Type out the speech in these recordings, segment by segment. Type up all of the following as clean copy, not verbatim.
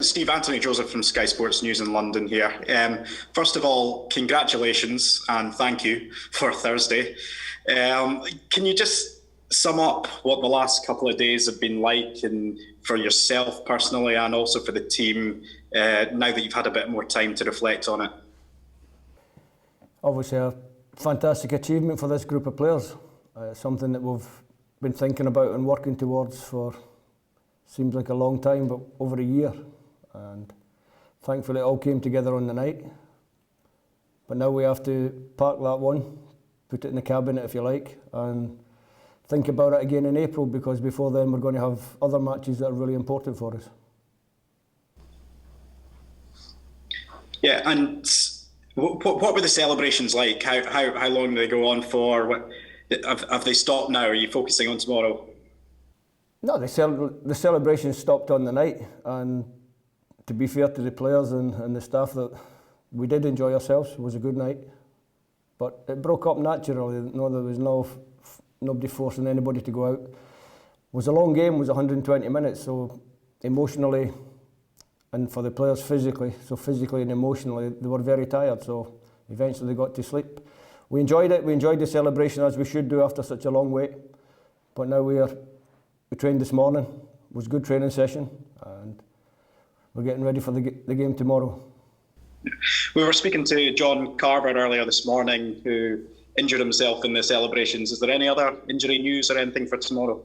Steve, Anthony Joseph from Sky Sports News in London here. First of all, congratulations and thank you for Thursday. Can you just sum up what the last couple of days have been like, and for yourself personally and also for the team, now that you've had a bit more time to reflect on it? Obviously a fantastic achievement for this group of players. Something that we've been thinking about and working towards for, seems like a long time, but over a year. And thankfully it all came together on the night. But now we have to park that one, put it in the cabinet if you like, and think about it again in April, because before then we're going to have other matches that are really important for us. Yeah, and what were the celebrations like? How long do they go on for? Have they stopped now? Are you focusing on tomorrow? No, the celebration stopped on the night, and to be fair to the players and the staff, that we did enjoy ourselves. It was a good night, but it broke up naturally. No, there was nobody forcing anybody to go out. It was a long game. It was 120 minutes, so emotionally and for the players physically, so physically and emotionally, they were very tired, so eventually they got to sleep. We enjoyed it. We enjoyed the celebration, as we should do after such a long wait. But now we trained this morning. It was a good training session, and we're getting ready for the game tomorrow. We were speaking to John Carver earlier this morning, who injured himself in the celebrations. Is there any other injury news or anything for tomorrow?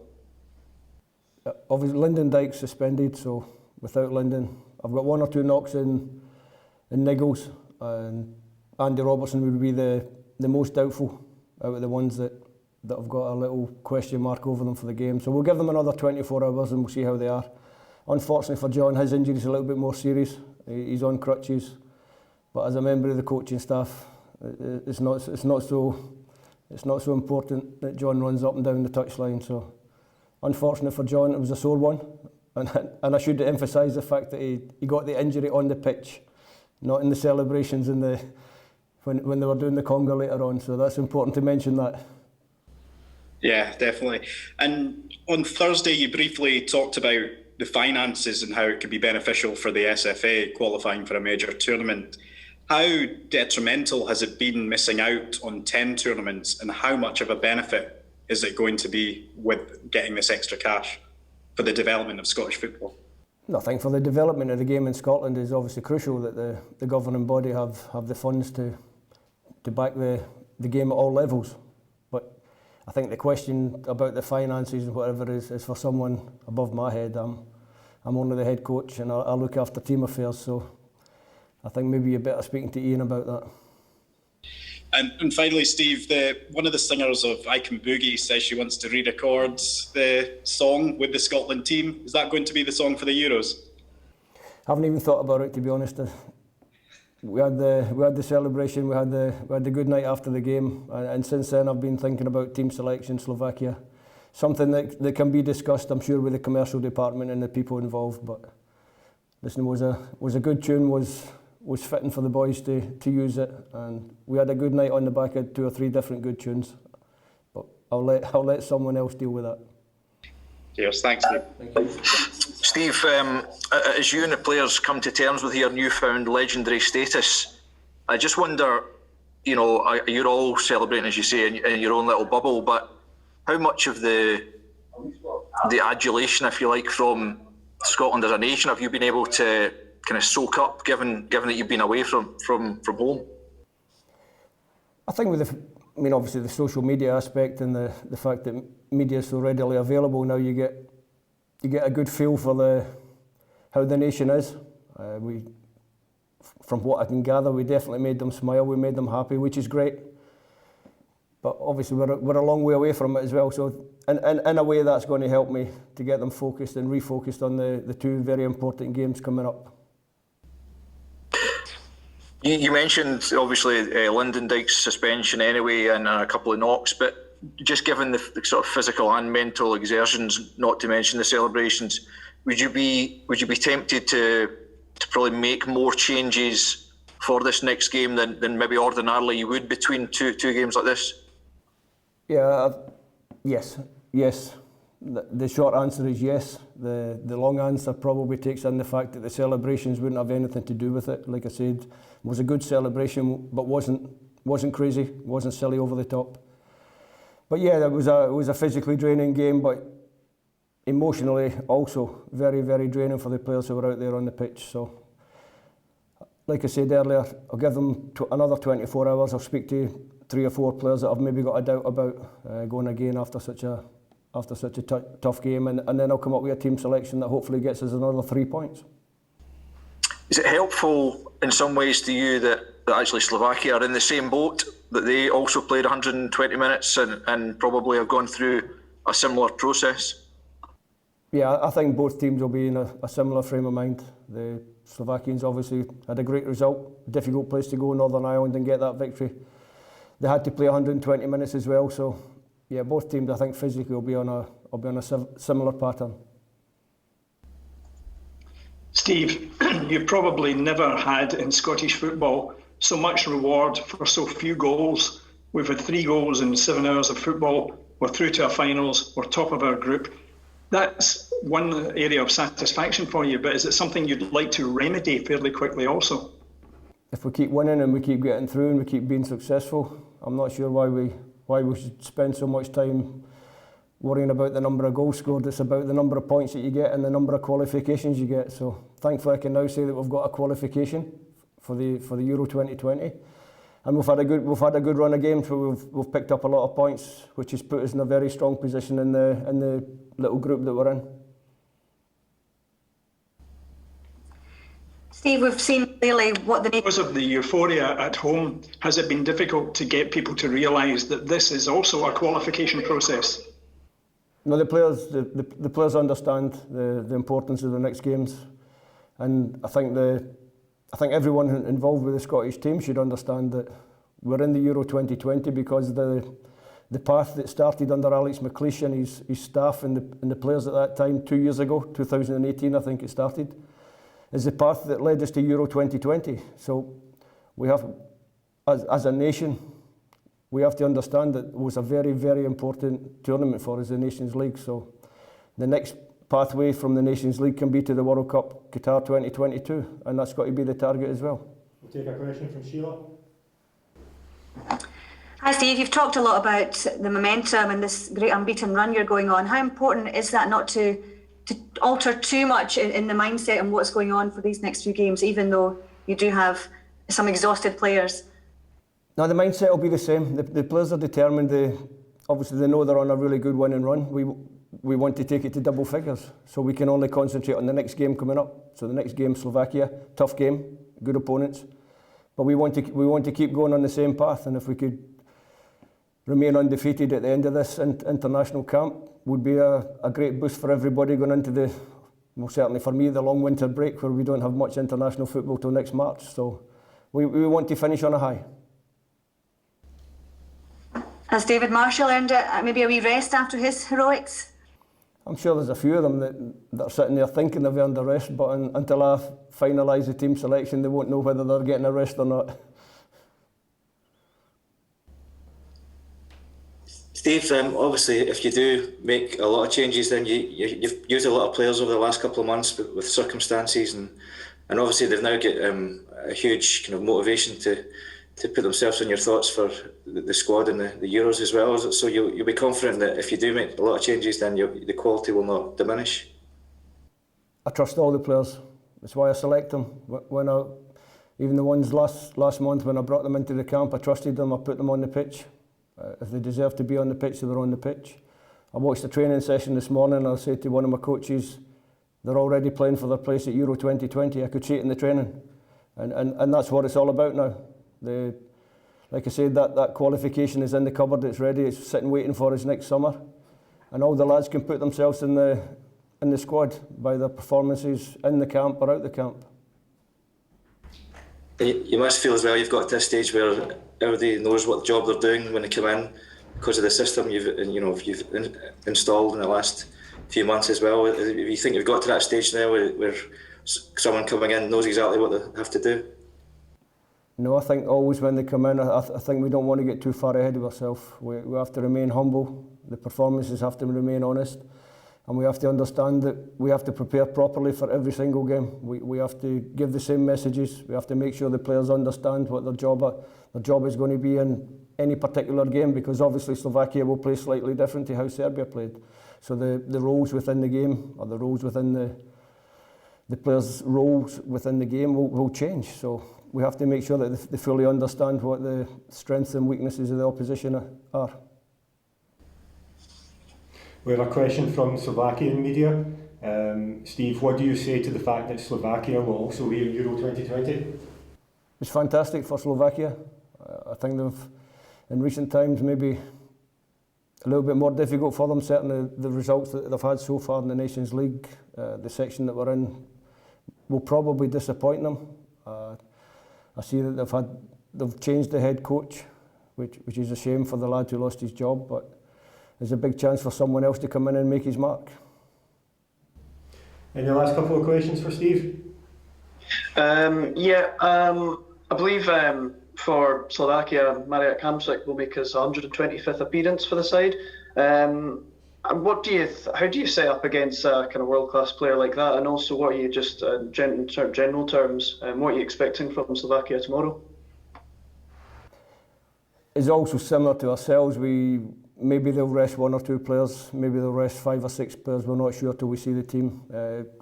Obviously, Lyndon Dykes suspended, so without Lyndon, I've got one or two knocks in niggles, and Andy Robertson would be the most doubtful out of the ones that have got a little question mark over them for the game. So we'll give them another 24 hours and we'll see how they are. Unfortunately for John, his injury is a little bit more serious. He's on crutches, but as a member of the coaching staff, it's not so important that John runs up and down the touchline. So unfortunate for John, it was a sore one, and I should emphasise the fact that he got the injury on the pitch, not in the celebrations when they were doing the conga later on. So that's important to mention that. Yeah, definitely. And on Thursday, you briefly talked about the finances and how it could be beneficial for the SFA qualifying for a major tournament. How detrimental has it been missing out on 10 tournaments, and how much of a benefit is it going to be with getting this extra cash for the development of Scottish football? I think for the development of the game in Scotland is obviously crucial that the governing body have the funds to back the game at all levels. But I think the question about the finances and whatever is for someone above my head. I'm only the head coach and I look after team affairs, so I think maybe you're better speaking to Ian about that. And finally, Steve, one of the singers of I Can Boogie says she wants to re-record the song with the Scotland team. Is that going to be the song for the Euros? I haven't even thought about it, to be honest. We had the celebration, we had the good night after the game, and since then I've been thinking about team selection, Slovakia. Something that can be discussed, I'm sure, with the commercial department and the people involved. But listen, was a good tune, was fitting for the boys to use it, and we had a good night on the back of 2 or 3 different good tunes. But I'll let someone else deal with that. Cheers, thanks, Steve. Thank you. Steve, as you and the players come to terms with your newfound legendary status, I just wonder, you're all celebrating, as you say, in your own little bubble, but how much of the adulation, if you like, from Scotland as a nation have you been able to kind of soak up, given that you've been away from home? I think obviously the social media aspect and the fact that media is so readily available now, you get a good feel for how the nation is. From what I can gather, we definitely made them smile, we made them happy, which is great. But obviously we're a long way away from it as well, so in a way that's going to help me to get them focused and refocused on the 2 very important games coming up. You mentioned obviously Lyndon Dykes' suspension anyway and a couple of knocks, but just given the sort of physical and mental exertions, not to mention the celebrations, would you be tempted to probably make more changes for this next game than maybe ordinarily you would between two games like this? Yeah, yes. The short answer is yes. The long answer probably takes in the fact that the celebrations wouldn't have anything to do with it. Like I said, it was a good celebration, but wasn't crazy, wasn't silly over the top. But yeah, it was a physically draining game, but emotionally also very, very draining for the players who were out there on the pitch. So, like I said earlier, I'll give them another 24 hours. I'll speak to 3 or 4 players that I've maybe got a doubt about going again after such a tough game, and then I'll come up with a team selection that hopefully gets us another 3 points. Is it helpful in some ways to you that actually Slovakia are in the same boat, that they also played 120 minutes and probably have gone through a similar process? Yeah, I think both teams will be in a similar frame of mind. The Slovakians obviously had a great result, difficult place to go, Northern Ireland, and get that victory. They had to play 120 minutes as well, so yeah, both teams I think physically will be on a similar pattern. Steve, you've probably never had in Scottish football so much reward for so few goals. We've had 3 goals in 7 hours of football. We're through to our finals. We're top of our group. That's one area of satisfaction for you, but is it something you'd like to remedy fairly quickly also? If we keep winning and we keep getting through and we keep being successful, I'm not sure why we should spend so much time worrying about the number of goals scored. It's about the number of points that you get and the number of qualifications you get. So thankfully I can now say that we've got a qualification for the Euro 2020, and we've had a good run of games where we've picked up a lot of points, which has put us in a very strong position in the little group that we're in. Steve, we've seen clearly what the... Because of the euphoria at home, has it been difficult to get people to realise that this is also a qualification process? No, the players understand the importance of the next games, and I think everyone involved with the Scottish team should understand that we're in the Euro 2020 because the path that started under Alex McLeish and his staff and the players at that time 2 years ago, 2018 I think it started, is the path that led us to Euro 2020. So we have, as a nation, we have to understand that it was a very, very important tournament for us, the Nations League. So the next pathway from the Nations League can be to the World Cup Qatar 2022, and that's got to be the target as well. We'll take a question from Sheila. Hi Steve, you've talked a lot about the momentum and this great unbeaten run you're going on. How important is that not to alter too much in the mindset and what's going on for these next few games, even though you do have some exhausted players? No, the mindset will be the same. The players are determined. Obviously they know they're on a really good winning run. We want to take it to double figures, so we can only concentrate on the next game coming up. So the next game, Slovakia, tough game, good opponents, but we want to keep going on the same path. And if we could remain undefeated at the end of this international camp, would be a great boost for everybody going into well, certainly for me, the long winter break where we don't have much international football till next March. So we want to finish on a high. Has David Marshall earned maybe a wee rest after his heroics? I'm sure there's a few of them that are sitting there thinking they've earned a rest, but until I finalise the team selection, they won't know whether they're getting a rest or not. Steve, obviously, if you do make a lot of changes, then you've used a lot of players over the last couple of months with circumstances, and obviously they've now got a huge kind of motivation to put themselves in your thoughts for the squad and the Euros as well. So you'll be confident that if you do make a lot of changes, then the quality will not diminish. I trust all the players. That's why I select them. Even the ones last month when I brought them into the camp, I trusted them. I put them on the pitch. If they deserve to be on the pitch, they're on the pitch. I watched the training session this morning and I said to one of my coaches, they're already playing for their place at Euro 2020. I could see it in the training. And that's what it's all about now. Like I said, that qualification is in the cupboard, it's ready, it's sitting waiting for us next summer. And all the lads can put themselves in the squad by their performances in the camp or out the camp. You must feel as well you've got to a stage where everybody knows what job they're doing when they come in because of the system you've installed in the last few months as well. You think you've got to that stage now where someone coming in knows exactly what they have to do? No, I think always when they come in, I think we don't want to get too far ahead of ourselves. We have to remain humble. The performances have to remain honest. And we have to understand that we have to prepare properly for every single game. We have to give the same messages. We have to make sure the players understand what their job is going to be in any particular game, because obviously Slovakia will play slightly different to how Serbia played. So the roles within the game, or the roles within the players' roles within the game will change. So we have to make sure that they fully understand what the strengths and weaknesses of the opposition are. We have a question from Slovakian media. Steve, what do you say to the fact that Slovakia will also be in Euro 2020? It's fantastic for Slovakia. I think they've, in recent times, maybe a little bit more difficult for them. Certainly the results that they've had so far in the Nations League, the section that we're in, will probably disappoint them. I see that they've changed the head coach, which is a shame for the lad who lost his job, but there's a big chance for someone else to come in and make his mark. And your last couple of questions for Steve? I believe for Slovakia, Marek Hamsik will make his 125th appearance for the side. How do you set up against a kind of world-class player like that? And also, what are you just in general terms, what are you expecting from Slovakia tomorrow? It's also similar to ourselves. Maybe they'll rest one or two players, maybe they'll rest 5 or 6 players, we're not sure till we see the team.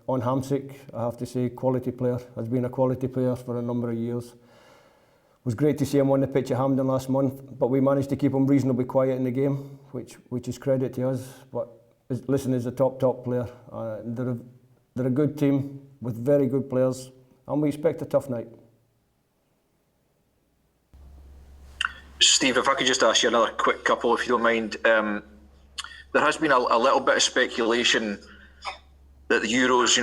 On Hamsik, I have to say, quality player, has been a quality player for a number of years. It was great to see him on the pitch at Hampden last month, but we managed to keep him reasonably quiet in the game, which is credit to us. But listen, he's a top player. They're a good team with very good players, and we expect a tough night. Steve, if I could just ask you another quick couple, if you don't mind. There has been a little bit of speculation that the Euros,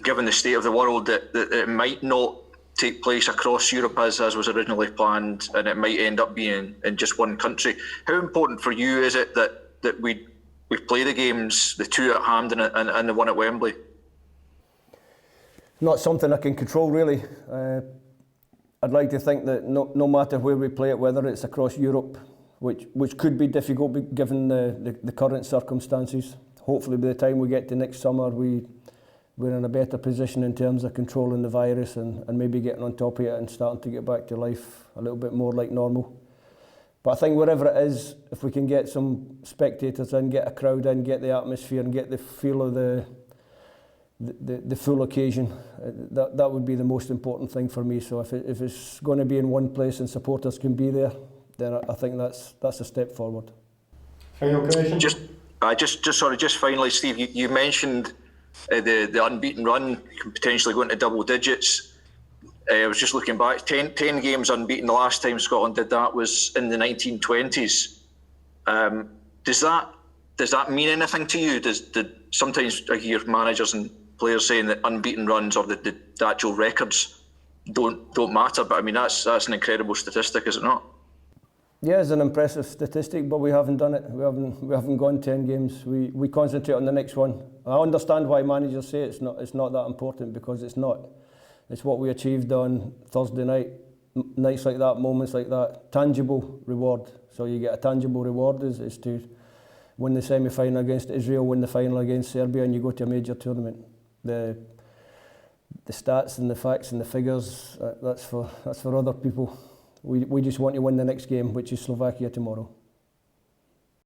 given the state of the world, that it might not take place across Europe as was originally planned, and it might end up being in just one country. How important for you is it that we play the games, the two at Hampden and the one at Wembley? Not something I can control, really. I'd like to think that no matter where we play it, whether it's across Europe, which could be difficult given the current circumstances. Hopefully by the time we get to next summer, we're in a better position in terms of controlling the virus and maybe getting on top of it and starting to get back to life a little bit more like normal. But I think wherever it is, if we can get some spectators in, get a crowd in, get the atmosphere and get the feel of the full occasion, that would be the most important thing for me. So if it's going to be in one place and supporters can be there, then I think that's a step forward. Final question? Just finally, Steve, you mentioned the unbeaten run potentially going to double digits. I was just looking back, 10 games unbeaten. The last time Scotland did that was in the 1920s. Does that mean anything to you? Sometimes I hear managers and players saying that unbeaten runs or the actual records don't matter, but I mean that's an incredible statistic, is it not? Yeah, it's an impressive statistic, but we haven't done it. We haven't gone 10 games. We concentrate on the next one. I understand why managers say it's not that important, because it's not. It's what we achieved on Thursday night, nights like that, moments like that, tangible reward. So you get a tangible reward is to win the semi-final against Israel, win the final against Serbia, and you go to a major tournament. The stats and the facts and the figures, that's for other people. We just want to win the next game, which is Slovakia tomorrow.